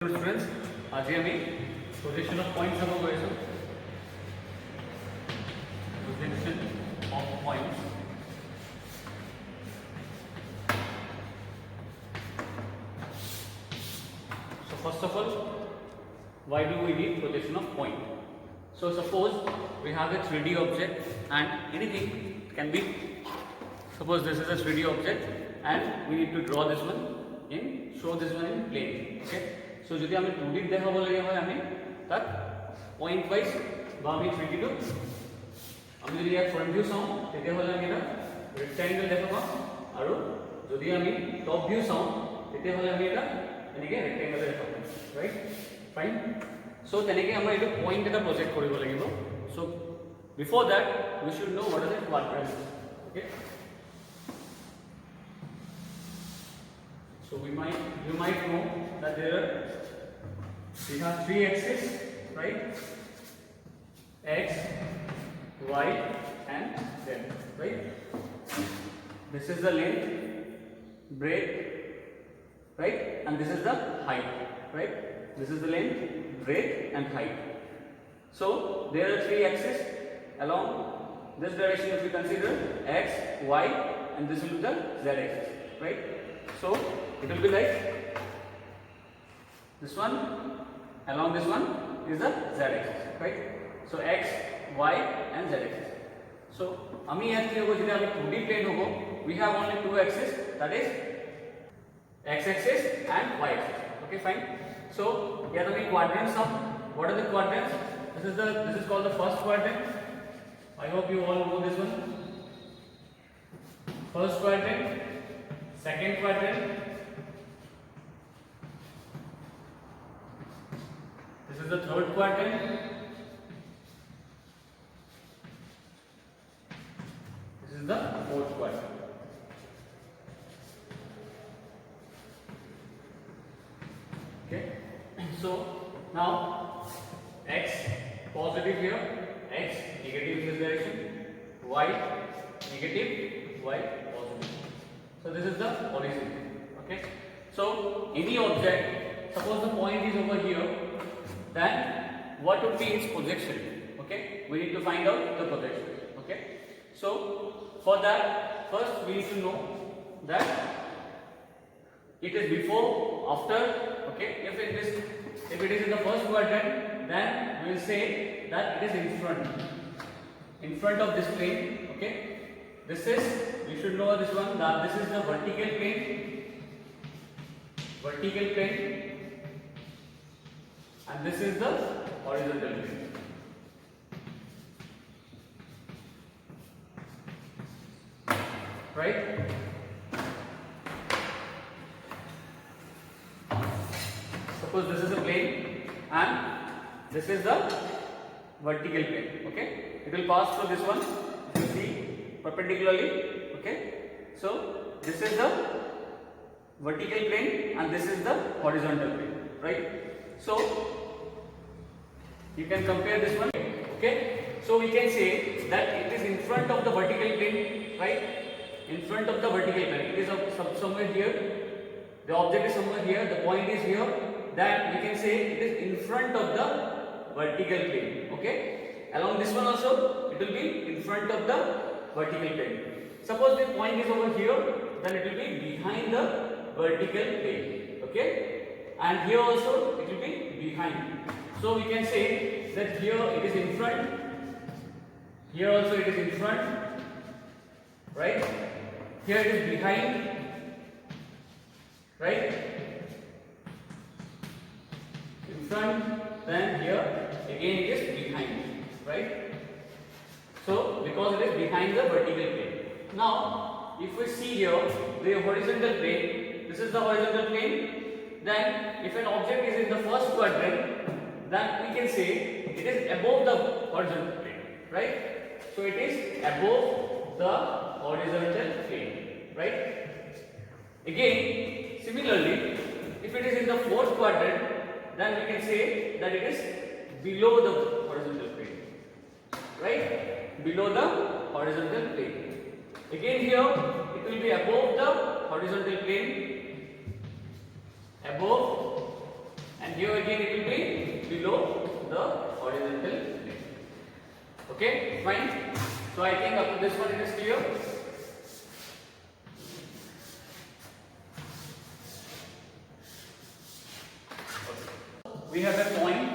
Students, আজি আমি projection of points চাব গৈছো. Projection of points. So first of all, why do we need projection of point? So suppose we have a 3D object and anything can be. Suppose this is a 3D object and we need to draw this one in, show this one in plane. Okay. So যদি আমি 2D দেখাব লাগে হয় আমি তাক point wise বা আমি 3D টো আমি যদি ইয়াৰ ফ্ৰন্ট ভিউ চাওঁ তেতিয়া হলে আমি এটা ৰেক্টাঙ্গল দেখা পাম আৰু যদি আমি টপ ভিউ চাওঁ তেতিয়া হলে আমি এটা এনেকে ৰেক্টাঙ্গল দেখা পাম, ৰাইট? ফাইন. সো তেনেকে আমরা এটা পয়েন্ট এটা প্রজেক্ট কৰিব লাগিব. So before that we should know what are the quadrants. Okay. So you might know that we have three axes, right? X, Y, and Z, right? This is the length, breadth, right? And this is the height, right? This is the length, breadth, and height. So there are three axes along this direction. If we consider X, Y, and this will be the Z axis, right? So it will be like this one, along this one is the Z axis, right? So X, Y, and Z axis. So ami yaad ki hobo jodi ami 2D plane hobo, we have only two axes, that is X axis and Y axis. Okay, fine. So here are the quadrants of, what are the quadrants? This is called the first quadrant. I hope you all know this one. First quadrant, second quadrant, this is the third quadrant, this is the fourth quadrant. Okay, so now X positive here, X negative in this direction, Y negative, Y positive. So this is the origin. Okay, so any object, suppose the point is over here, then what would be its projection? Okay, we need to find out the projection. Okay, so for that first we need to know that it is before, after. Okay, if it is in the first quadrant, then we will say that it is in front of this plane. Okay, this is, we should know this one, that this is the vertical plane, and this is the horizontal plane. Right? Suppose this is a plane and this is the vertical plane. Okay, it will pass through this one, you see, perpendicularly. Okay, so this is the vertical plane and this is the horizontal plane, right? So you can compare this one. Okay, so we can say that it is in front of the vertical plane, right? In front of the vertical plane, it is somewhere here, the object is somewhere here, the point is here, that we can say it is in front of the vertical plane. Okay, along this one also it will be in front of the vertical plane. Suppose the point is over here, then it will be behind the vertical plane. Okay, and here also it will be behind. So we can say that here it is in front, here also it is in front, right? Here it is behind, right? In front, then here again it is behind, right? So because it is behind the vertical plane. Now if we see here the horizontal plane, this is the horizontal plane, then if an object is in the first quadrant, then we can say it is above the horizontal plane, right? So it is above the horizontal plane, right? Again similarly, if it is in the fourth quadrant, then we can say that it is below the horizontal plane, right? Below the horizontal plane. Again here it will be above the horizontal plane, above and here again it will be below the horizontal plane. Okay, fine. So I think up to this one it is clear. We have a point.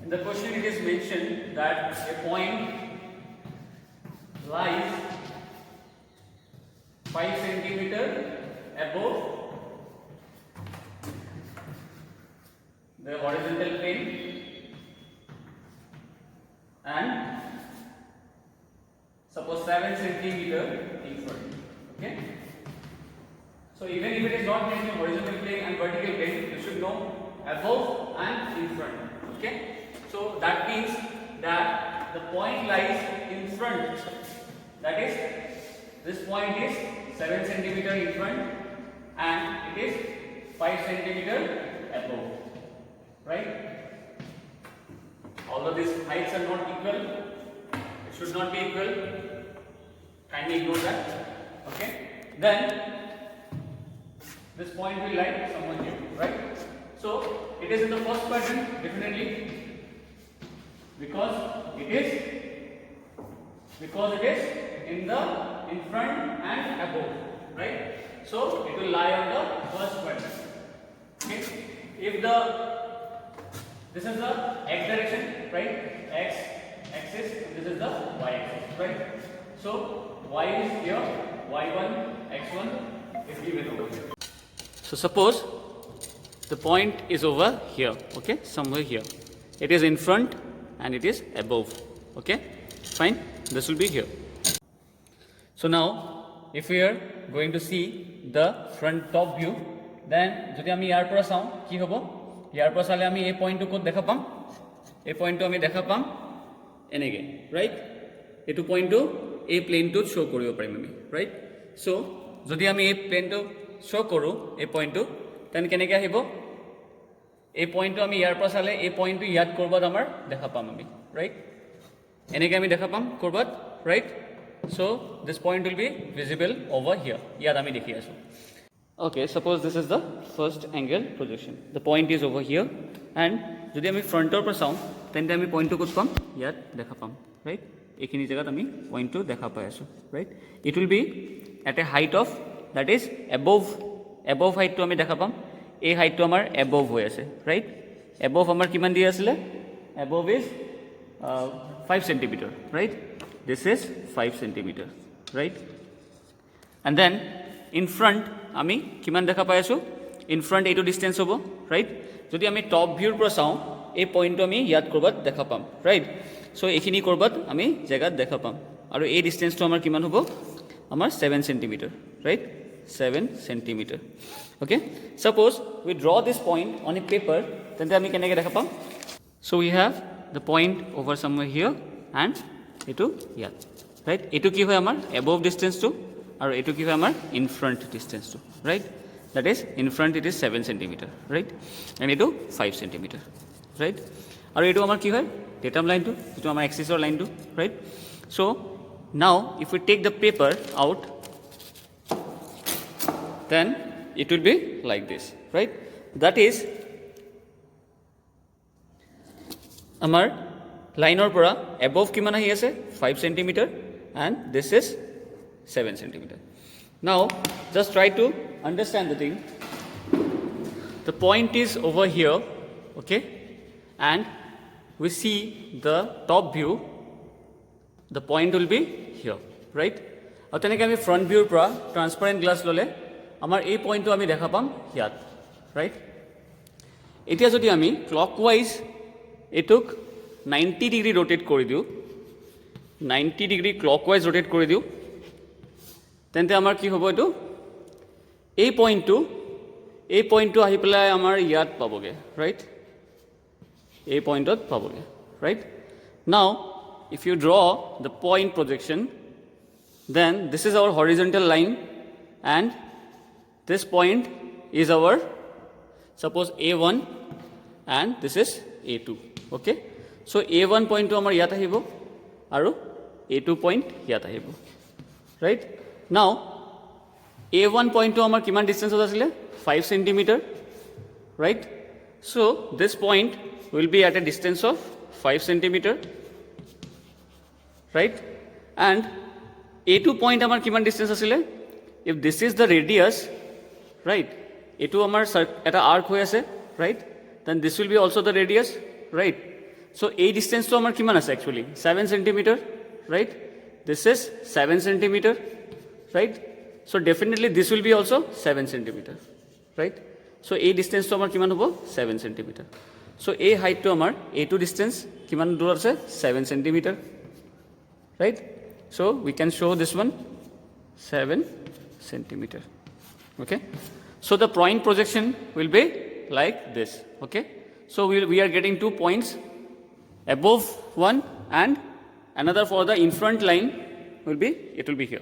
In the question it is mentioned that a point lies 5 centimeter above the horizontal plane and suppose 7 centimeter in front. Okay. So even if it is not mentioned horizontal plane and vertical plane, you should know above and in front. Okay. So that means that the point lies in front. That is, this point is 7 centimeter in front and it is 5 centimeter above. Right? Although these heights are not equal, it should not be equal. Kindly ignore that. Okay? Then this point will lie somewhere here, right? So it is in the first quadrant, definitely, because it is in front and above, right? So it will lie on the first quadrant. Okay? If this is the x direction, right? X axis, this is the y axis, right? So y is here, y1, x1 is given over here. So suppose the point is over here, okay, somewhere here. It is in front and it is above, okay, fine. This will be here. So now if we are going to see the front top view, then যদি আমি ইয়াৰ পৰা চাওঁ কি হ'ব, ইয়াৰ পৰা চালে আমি এই পইণ্টটো ক'ত দেখা পাম, এই পইণ্টটো আমি দেখা পাম এনেকৈ, ৰাইট? এইটো পইণ্টটো এই প্লেনটোত শ্ব' কৰিব পাৰিম আমি, ৰাইট? চ' যদি আমি এই প্লেনটো শ্ব' কৰোঁ এই পইণ্টটো, তেন কেনেকৈ আহিব, এই পইণ্টটো আমি ইয়াৰ পৰা চালে এই পইণ্টটো ইয়াত ক'ৰবাত আমাৰ দেখা পাম আমি, ৰাইট? এনেকৈ আমি দেখা পাম ক'ৰবাত, right? So this point will be visible over here. ইয়াত আমি দেখি আছোঁ. Okay, suppose this is the first angle projection. The point is over here and যদি আমি ফ্ৰণ্টৰ পৰা চাওঁ তেন্তে আমি পইণ্টটো ক'ত পাম, ইয়াত দেখা পাম, ৰাইট? এইখিনি জেগাত আমি পইণ্টটো দেখা পাই আছোঁ, right? It will be at a height of, that is above হাইটটো আমি দেখা পাম, এই হাইটটো আমাৰ above হৈ আছে, ৰাইট? Above আমাৰ কিমান দিয়া আছিলে, above is 5 centimeter, right? This is 5 centimeter, right? And then in front আমি কিমান দেখা পাই আছোঁ, in front এইটো ডিষ্টেঞ্চ হ'ব, right? যদি আমি টপ ভিউৰ পৰা চাওঁ এই পইণ্টটো আমি ইয়াত ক'ৰবাত দেখা পাম, right? চ' এইখিনি ক'ৰবাত আমি জেগাত দেখা পাম আৰু এই ডিষ্টেঞ্চটো আমাৰ কিমান হ'ব, আমাৰ 7 centimeter, right? 7 centimeter. Okay? Suppose we draw this point on a paper, তেন্তে আমি কেনেকৈ দেখা পাম? So we have the point over somewhere here and এইটো ইয়াত, ৰাইট? এইটো কি হয় আমাৰ above ডিষ্টেঞ্চটো আৰু এইটো কি হয় আমাৰ in front ডিষ্টেঞ্চটো, right? That is in front it is 7 centimeter, right? And এইটো 5 centimeter, right? আৰু এইটো আমাৰ কি হয় ডেটাম লাইনটো, যিটো আমাৰ এক্সিছৰ লাইনটো, right? So now if we take the paper out, then it will be like this, right? That is আমাৰ লাইনৰ পৰা above কিমান আহি আছে 5 centimeter and this is 7 centimeter. Now just try to understand the thing. The point is over here, okay, and we see the top view, the point will be here, right? আৰু তেনেকৈ আমি front ভিউৰ পৰা transparent glass ল'লে আমাৰ এই পইণ্টটো আমি দেখা পাম ইয়াত, ৰাইট? এতিয়া যদি আমি ক্লকৱাইজ এইটোক 90 ডিগ্ৰী ৰোটেট কৰি দিওঁ, 90 ডিগ্ৰী ক্লকৱাইজ ৰোটেট কৰি দিওঁ, তেন্তে আমাৰ কি হ'ব, এইটো এই পইণ্টটো আহি পেলাই আমাৰ ইয়াত পাবগৈ, ৰাইট? এই পইণ্টত পাবগৈ, right? Now if you draw the point projection, then this is our horizontal line and this point is our, suppose A1 and this is A2, okay? So A1 পইণ্টটো আমাৰ ইয়াত আহিব আৰু A2 পইণ্ট ইয়াত আহিব, right? নাও A1 পইণ্টটো আমাৰ কিমান ডিষ্টেঞ্চত আছিলে 5 centimeter, right? So this point will be at a distance of 5 centimeter, right? And A2 point amar kiman distance asile? If this is the radius, right? A2 amar eta arc hoye ase, right? Then this will be also the radius, right? So A distance to amar kiman ase actually 7 centimeter, right? This is 7 centimeter, right? So definitely this will be also 7 centimeter, right? So A distance to amar kiman hobo 7 centimeter. So A height to amar A2 distance kiman dur ase 7 centimeter, right? So we can show this one 7 centimeter. Okay. So the point projection will be like this. Okay. So we are getting 2 points, above one and another for the in front line will be, it will be here.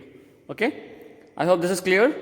Okay. I hope this is clear.